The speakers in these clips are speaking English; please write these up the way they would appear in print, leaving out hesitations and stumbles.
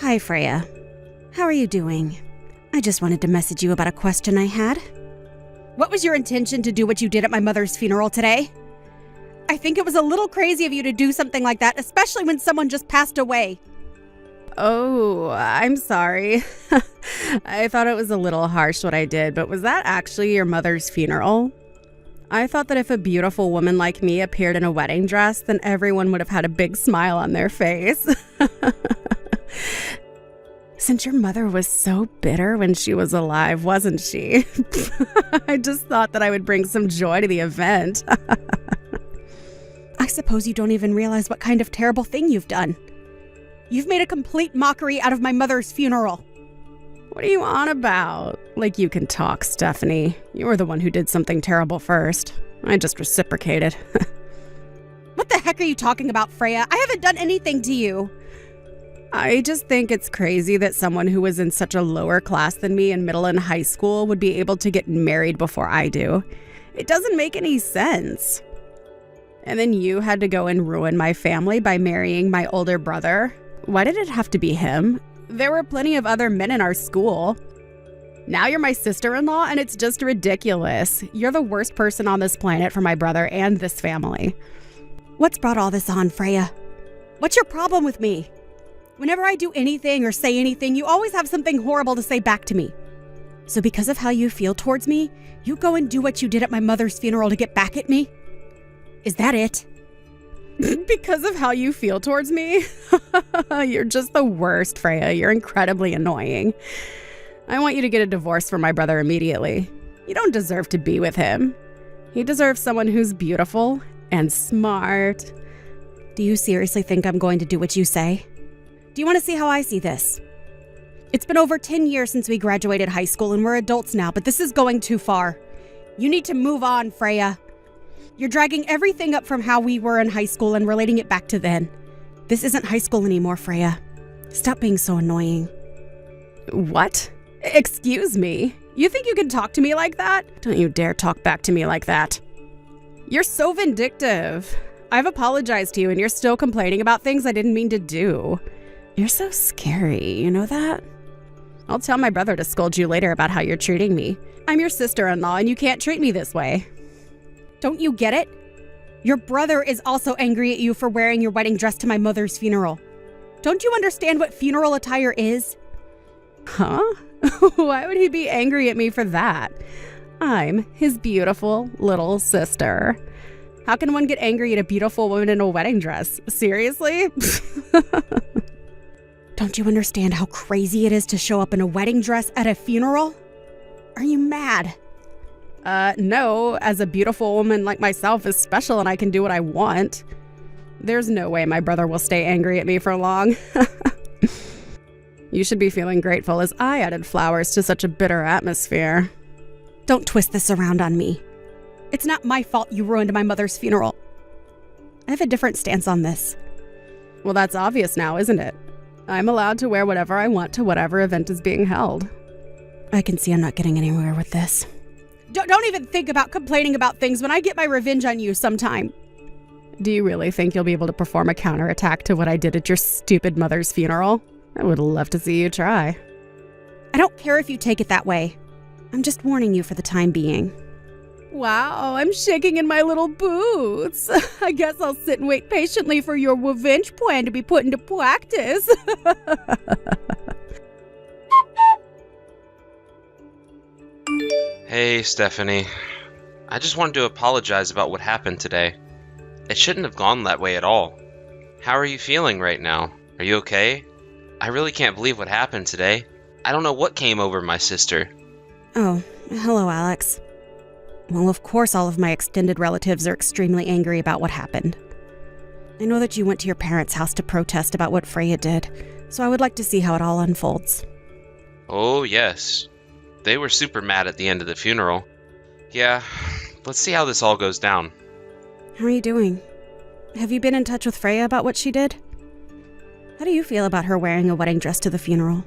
Hi, Freya. How are you doing? I just wanted to message you about a question I had. What was your intention to do what you did at my mother's funeral today? I think it was a little crazy of you to do something like that, especially when someone just passed away. Oh, I'm sorry. I thought it was a little harsh what I did, but was that actually your mother's funeral? I thought that if a beautiful woman like me appeared in a wedding dress, then everyone would have had a big smile on their face. Since your mother was so bitter when she was alive, wasn't she? I just thought that I would bring some joy to the event. I suppose you don't even realize what kind of terrible thing you've done. You've made a complete mockery out of my mother's funeral. What are you on about? Like you can talk, Stephanie. You were the one who did something terrible first. I just reciprocated. What the heck are you talking about, Freya? I haven't done anything to you. I just think it's crazy that someone who was in such a lower class than me in middle and high school would be able to get married before I do. It doesn't make any sense. And then you had to go and ruin my family by marrying my older brother. Why did it have to be him? There were plenty of other men in our school. Now you're my sister-in-law, and it's just ridiculous. You're the worst person on this planet for my brother and this family. What's brought all this on, Freya? What's your problem with me? Whenever I do anything or say anything, you always have something horrible to say back to me. So because of how you feel towards me, you go and do what you did at my mother's funeral to get back at me? Is that it? Because of how you feel towards me? You're just the worst, Freya. You're incredibly annoying. I want you to get a divorce from my brother immediately. You don't deserve to be with him. He deserves someone who's beautiful and smart. Do you seriously think I'm going to do what you say? Do you want to see how I see this? It's been over 10 years since we graduated high school and we're adults now, but this is going too far. You need to move on, Freya. You're dragging everything up from how we were in high school and relating it back to then. This isn't high school anymore, Freya. Stop being so annoying. What? Excuse me? You think you can talk to me like that? Don't you dare talk back to me like that. You're so vindictive. I've apologized to you and you're still complaining about things I didn't mean to do. You're so scary, you know that? I'll tell my brother to scold you later about how you're treating me. I'm your sister-in-law and you can't treat me this way. Don't you get it? Your brother is also angry at you for wearing your wedding dress to my mother's funeral. Don't you understand what funeral attire is? Huh? Why would he be angry at me for that? I'm his beautiful little sister. How can one get angry at a beautiful woman in a wedding dress? Seriously? Don't you understand how crazy it is to show up in a wedding dress at a funeral? Are you mad? No, as a beautiful woman like myself is special and I can do what I want. There's no way my brother will stay angry at me for long. You should be feeling grateful as I added flowers to such a bitter atmosphere. Don't twist this around on me. It's not my fault you ruined my mother's funeral. I have a different stance on this. Well, that's obvious now, isn't it? I'm allowed to wear whatever I want to whatever event is being held. I can see I'm not getting anywhere with this. Don't even think about complaining about things when I get my revenge on you sometime. Do you really think you'll be able to perform a counterattack to what I did at your stupid mother's funeral? I would love to see you try. I don't care if you take it that way. I'm just warning you for the time being. Wow, I'm shaking in my little boots. I guess I'll sit and wait patiently for your revenge plan to be put into practice. Hey, Stephanie. I just wanted to apologize about what happened today. It shouldn't have gone that way at all. How are you feeling right now? Are you okay? I really can't believe what happened today. I don't know what came over my sister. Oh, hello, Alex. Well, of course all of my extended relatives are extremely angry about what happened. I know that you went to your parents' house to protest about what Freya did, so I would like to see how it all unfolds. Oh, yes. They were super mad at the end of the funeral. Yeah, let's see how this all goes down. How are you doing? Have you been in touch with Freya about what she did? How do you feel about her wearing a wedding dress to the funeral?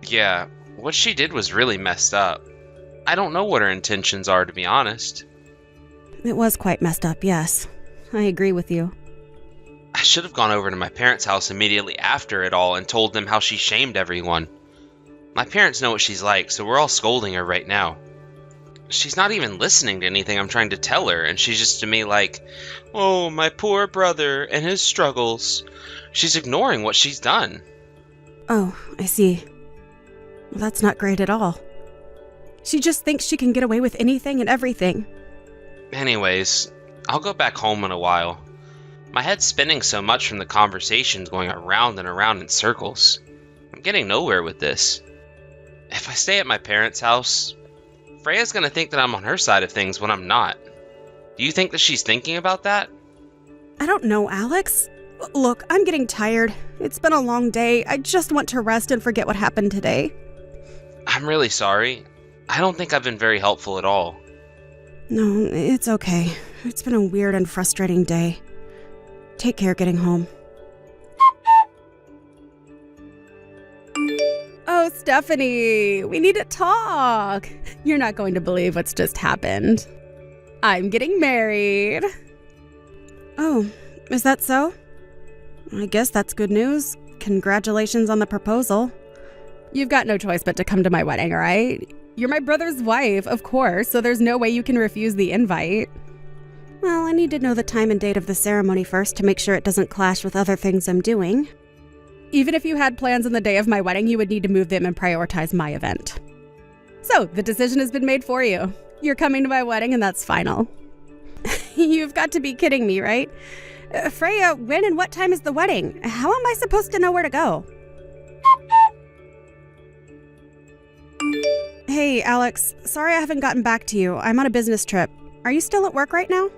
Yeah, what she did was really messed up. I don't know what her intentions are, to be honest. It was quite messed up, yes. I agree with you. I should have gone over to my parents' house immediately after it all and told them how she shamed everyone. My parents know what she's like, so we're all scolding her right now. She's not even listening to anything I'm trying to tell her, and she's just to me like, "Oh, my poor brother and his struggles." She's ignoring what she's done. Oh, I see. Well, that's not great at all. She just thinks she can get away with anything and everything. Anyways, I'll go back home in a while. My head's spinning so much from the conversations going around and around in circles. I'm getting nowhere with this. If I stay at my parents' house, Freya's gonna think that I'm on her side of things when I'm not. Do you think that she's thinking about that? I don't know, Alex. Look, I'm getting tired. It's been a long day. I just want to rest and forget what happened today. I'm really sorry. I don't think I've been very helpful at all. No, it's okay. It's been a weird and frustrating day. Take care getting home. Oh, Stephanie, we need to talk. You're not going to believe what's just happened. I'm getting married. Oh, is that so? I guess that's good news. Congratulations on the proposal. You've got no choice but to come to my wedding, right? You're my brother's wife, of course, so there's no way you can refuse the invite. Well, I need to know the time and date of the ceremony first to make sure it doesn't clash with other things I'm doing. Even if you had plans on the day of my wedding, you would need to move them and prioritize my event. So, the decision has been made for you. You're coming to my wedding and that's final. You've got to be kidding me, right? Freya, when and what time is the wedding? How am I supposed to know where to go? Hey, Alex. Sorry I haven't gotten back to you. I'm on a business trip. Are you still at work right now?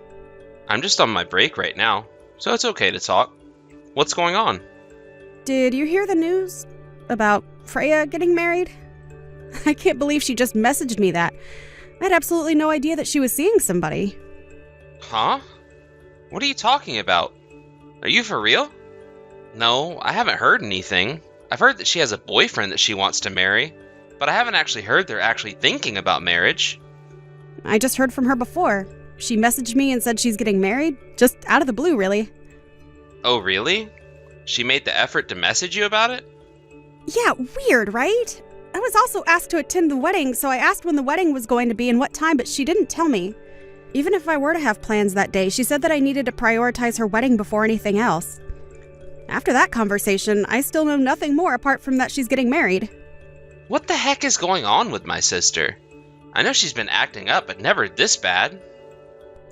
I'm just on my break right now, so it's okay to talk. What's going on? Did you hear the news about Freya getting married? I can't believe she just messaged me that. I had absolutely no idea that she was seeing somebody. Huh? What are you talking about? Are you for real? No, I haven't heard anything. I've heard that she has a boyfriend that she wants to marry, but I haven't actually heard they're actually thinking about marriage. I just heard from her before. She messaged me and said she's getting married, just out of the blue, really. Oh, really? She made the effort to message you about it? Yeah, weird, right? I was also asked to attend the wedding, so I asked when the wedding was going to be and what time, but she didn't tell me. Even if I were to have plans that day, she said that I needed to prioritize her wedding before anything else. After that conversation, I still know nothing more apart from that she's getting married. What the heck is going on with my sister? I know she's been acting up, but never this bad.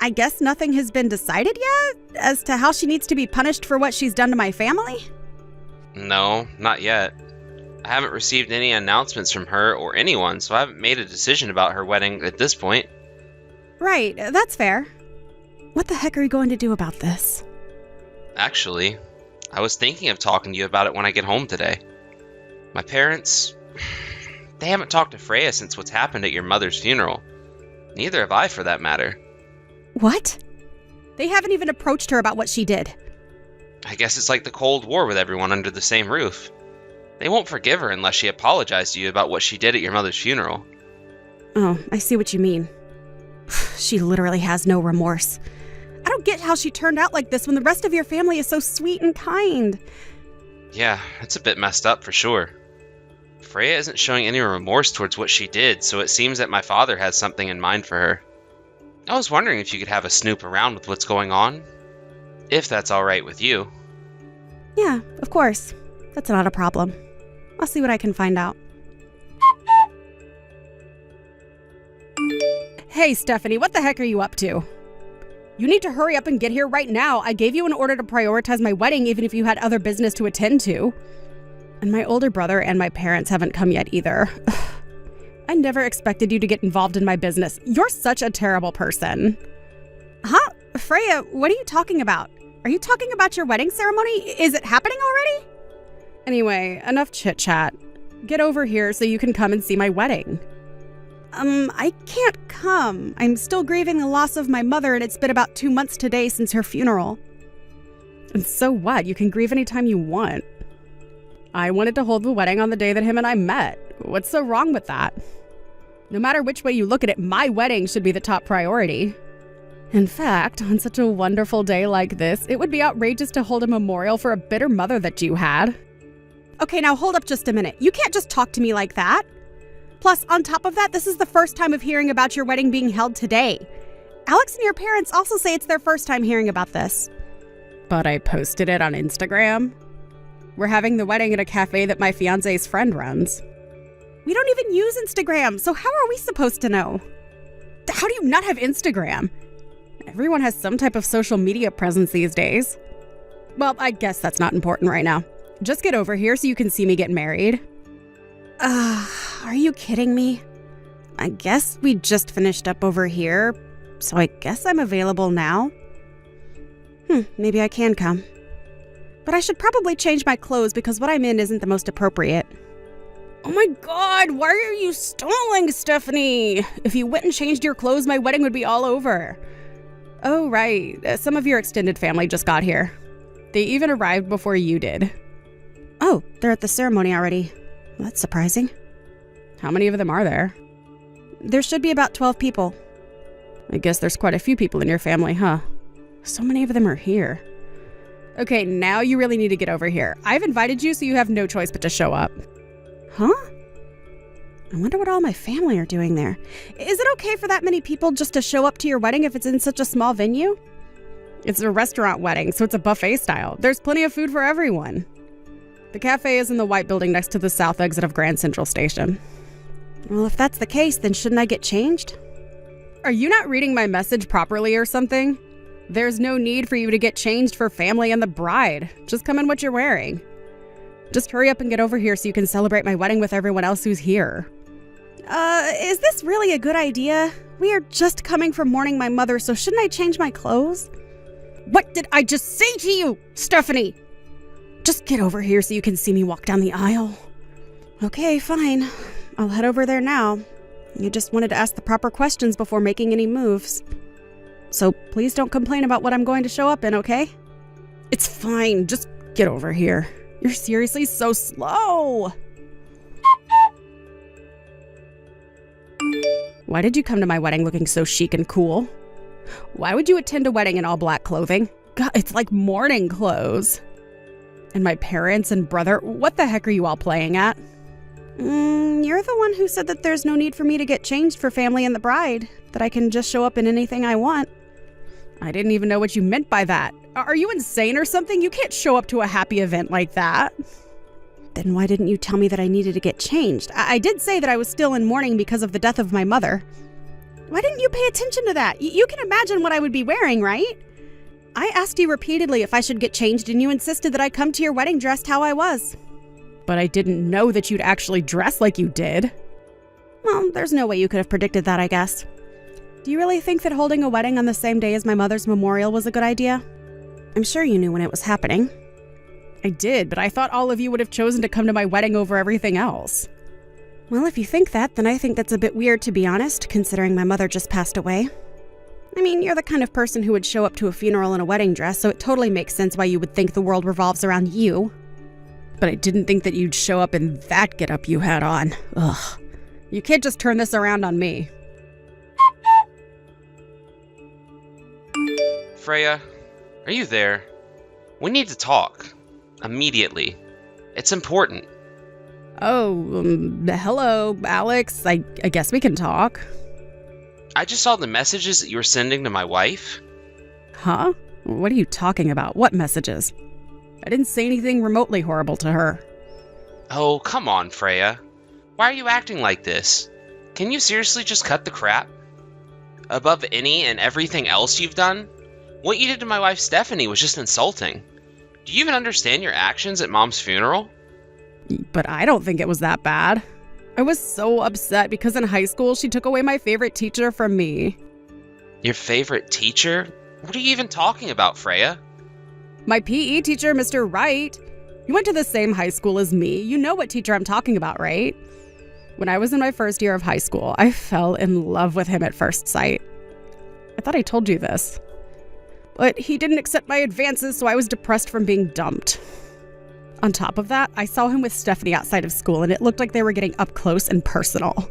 I guess nothing has been decided yet as to how she needs to be punished for what she's done to my family? No, not yet. I haven't received any announcements from her or anyone, so I haven't made a decision about her wedding at this point. Right, that's fair. What the heck are you going to do about this? Actually, I was thinking of talking to you about it when I get home today. My parents, they haven't talked to Freya since what's happened at your mother's funeral. Neither have I, for that matter. What? They haven't even approached her about what she did. I guess it's like the Cold War with everyone under the same roof. They won't forgive her unless she apologized to you about what she did at your mother's funeral. Oh, I see what you mean. She literally has no remorse. I don't get how she turned out like this when the rest of your family is so sweet and kind. Yeah, it's a bit messed up for sure. Freya isn't showing any remorse towards what she did, so it seems that my father has something in mind for her. I was wondering if you could have a snoop around with what's going on. If that's alright with you. Yeah, of course. That's not a problem. I'll see what I can find out. Hey, Stephanie, what the heck are you up to? You need to hurry up and get here right now. I gave you an order to prioritize my wedding even if you had other business to attend to. And my older brother and my parents haven't come yet either. I never expected you to get involved in my business. You're such a terrible person. Huh? Freya, what are you talking about? Are you talking about your wedding ceremony? Is it happening already? Anyway, enough chit-chat. Get over here so you can come and see my wedding. I can't come. I'm still grieving the loss of my mother, and it's been about 2 months today since her funeral. And so what? You can grieve anytime you want. I wanted to hold the wedding on the day that him and I met. What's so wrong with that? No matter which way you look at it, my wedding should be the top priority. In fact, on such a wonderful day like this, it would be outrageous to hold a memorial for a bitter mother that you had. Okay, now hold up just a minute. You can't just talk to me like that. Plus, on top of that, this is the first time of hearing about your wedding being held today. Alex and your parents also say it's their first time hearing about this. But I posted it on Instagram. We're having the wedding at a cafe that my fiancé's friend runs. We don't even use Instagram, so how are we supposed to know? How do you not have Instagram? Everyone has some type of social media presence these days. Well, I guess that's not important right now. Just get over here so you can see me get married. Are you kidding me? I guess we just finished up over here, so I guess I'm available now. Maybe I can come. But I should probably change my clothes because what I'm in isn't the most appropriate. Oh my god, why are you stalling, Stephanie? If you went and changed your clothes, my wedding would be all over. Oh, right. Some of your extended family just got here. They even arrived before you did. Oh, they're at the ceremony already. That's surprising. How many of them are there? There should be about 12 people. I guess there's quite a few people in your family, huh? So many of them are here. Okay, now you really need to get over here. I've invited you, so you have no choice but to show up. Huh? I wonder what all my family are doing there. Is it okay for that many people just to show up to your wedding if it's in such a small venue? It's a restaurant wedding, so it's a buffet style. There's plenty of food for everyone. The cafe is in the white building next to the south exit of Grand Central Station. Well, if that's the case, then shouldn't I get changed? Are you not reading my message properly or something? There's no need for you to get changed for family and the bride. Just come in what you're wearing. Just hurry up and get over here so you can celebrate my wedding with everyone else who's here. Is this really a good idea? We are just coming from mourning my mother, so shouldn't I change my clothes? What did I just say to you, Stephanie? Just get over here so you can see me walk down the aisle. Okay, fine. I'll head over there now. You just wanted to ask the proper questions before making any moves. So please don't complain about what I'm going to show up in, okay? It's fine. Just get over here. You're seriously so slow. Why did you come to my wedding looking so chic and cool? Why would you attend a wedding in all black clothing? God, it's like mourning clothes. And my parents and brother, what the heck are you all playing at? You're the one who said that there's no need for me to get changed for family and the bride, that I can just show up in anything I want. I didn't even know what you meant by that. Are you insane or something? You can't show up to a happy event like that. Then why didn't you tell me that I needed to get changed? I did say that I was still in mourning because of the death of my mother. Why didn't you pay attention to that? You can imagine what I would be wearing, right? I asked you repeatedly if I should get changed, and you insisted that I come to your wedding dressed how I was. But I didn't know that you'd actually dress like you did. Well, there's no way you could have predicted that, I guess. Do you really think that holding a wedding on the same day as my mother's memorial was a good idea? I'm sure you knew when it was happening. I did, but I thought all of you would have chosen to come to my wedding over everything else. Well, if you think that, then I think that's a bit weird, to be honest, considering my mother just passed away. I mean, you're the kind of person who would show up to a funeral in a wedding dress, so it totally makes sense why you would think the world revolves around you. But I didn't think that you'd show up in that getup you had on. Ugh. You can't just turn this around on me. Freya, are you there? We need to talk. Immediately. It's important. Oh, hello, Alex. I guess we can talk. I just saw the messages that you were sending to my wife. Huh? What are you talking about? What messages? I didn't say anything remotely horrible to her. Oh, come on, Freya. Why are you acting like this? Can you seriously just cut the crap? Above any and everything else you've done? What you did to my wife Stephanie was just insulting. Do you even understand your actions at Mom's funeral? But I don't think it was that bad. I was so upset because in high school she took away my favorite teacher from me. Your favorite teacher? What are you even talking about, Freya? My PE teacher, Mr. Wright. You went to the same high school as me. You know what teacher I'm talking about, right? When I was in my first year of high school, I fell in love with him at first sight. I thought I told you this. But he didn't accept my advances, so I was depressed from being dumped. On top of that, I saw him with Stephanie outside of school, and it looked like they were getting up close and personal.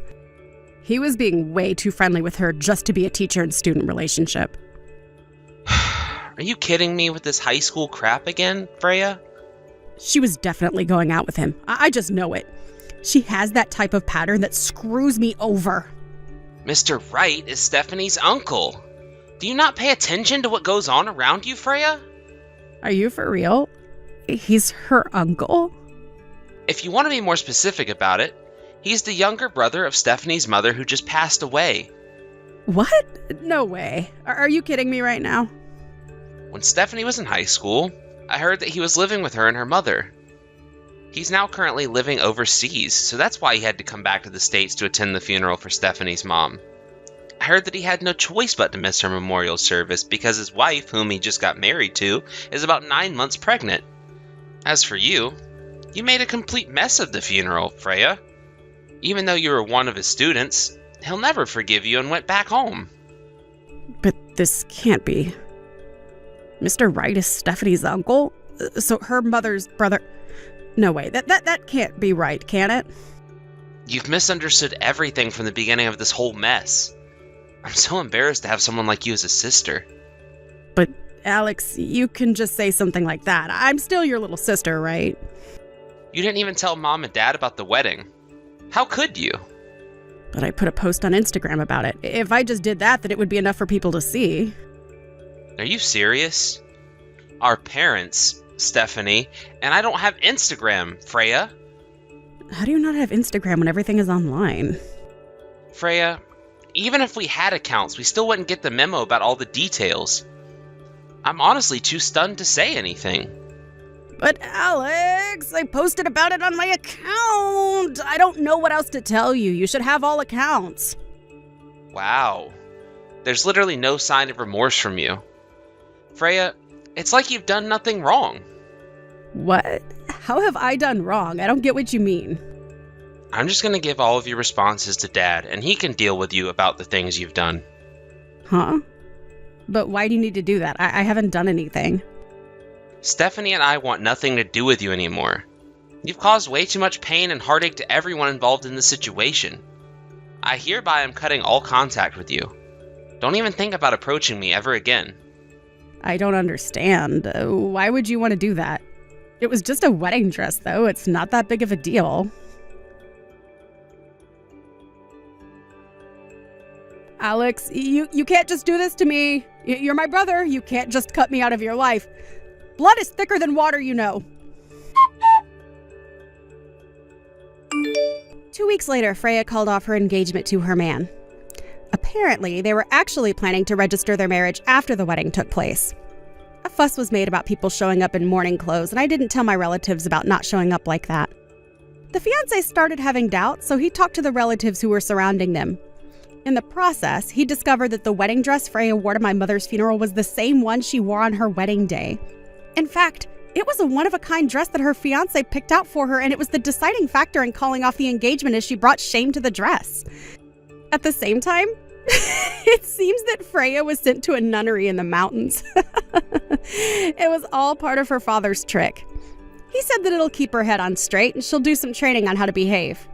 He was being way too friendly with her just to be a teacher and student relationship. Are you kidding me with this high school crap again, Freya? She was definitely going out with him. I just know it. She has that type of pattern that screws me over. Mr. Wright is Stephanie's uncle. Do you not pay attention to what goes on around you, Freya? Are you for real? He's her uncle? If you want to be more specific about it, he's the younger brother of Stephanie's mother who just passed away. What? No way. Are you kidding me right now? When Stephanie was in high school, I heard that he was living with her and her mother. He's now currently living overseas, so that's why he had to come back to the States to attend the funeral for Stephanie's mom. I heard that he had no choice but to miss her memorial service because his wife, whom he just got married to, is about 9 months pregnant. As for you, you made a complete mess of the funeral, Freya. Even though you were one of his students, he'll never forgive you and went back home. But this can't be. Mr. Wright is Stephanie's uncle? So her mother's brother... No way, that can't be right, can it? You've misunderstood everything from the beginning of this whole mess. I'm so embarrassed to have someone like you as a sister. But, Alex, you can just say something like that. I'm still your little sister, right? You didn't even tell Mom and Dad about the wedding. How could you? But I put a post on Instagram about it. If I just did that, then it would be enough for people to see. Are you serious? Our parents, Stephanie, and I don't have Instagram, Freya. How do you not have Instagram when everything is online? Freya, even if we had accounts, we still wouldn't get the memo about all the details. I'm honestly too stunned to say anything. But Alex, I posted about it on my account. I don't know what else to tell you. You should have all accounts. Wow. There's literally no sign of remorse from you. Freya, it's like you've done nothing wrong. What? How have I done wrong? I don't get what you mean. I'm just going to give all of your responses to Dad, and he can deal with you about the things you've done. Huh? But why do you need to do that? I haven't done anything. Stephanie and I want nothing to do with you anymore. You've caused way too much pain and heartache to everyone involved in the situation. I hereby am cutting all contact with you. Don't even think about approaching me ever again. I don't understand. Why would you want to do that? It was just a wedding dress, though. It's not that big of a deal. Alex, you can't just do this to me. You're my brother. You can't just cut me out of your life. Blood is thicker than water, you know. 2 weeks later, Freya called off her engagement to her man. Apparently, they were actually planning to register their marriage after the wedding took place. A fuss was made about people showing up in mourning clothes, and I didn't tell my relatives about not showing up like that. The fiancé started having doubts, so he talked to the relatives who were surrounding them. In the process, he discovered that the wedding dress Freya wore to my mother's funeral was the same one she wore on her wedding day. In fact, it was a one-of-a-kind dress that her fiancé picked out for her, and it was the deciding factor in calling off the engagement as she brought shame to the dress. At the same time, it seems that Freya was sent to a nunnery in the mountains. It was all part of her father's trick. He said that it'll keep her head on straight and she'll do some training on how to behave.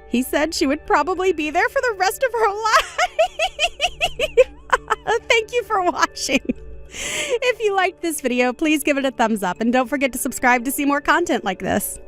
He said she would probably be there for the rest of her life. Thank you for watching. If you liked this video, please give it a thumbs up and don't forget to subscribe to see more content like this.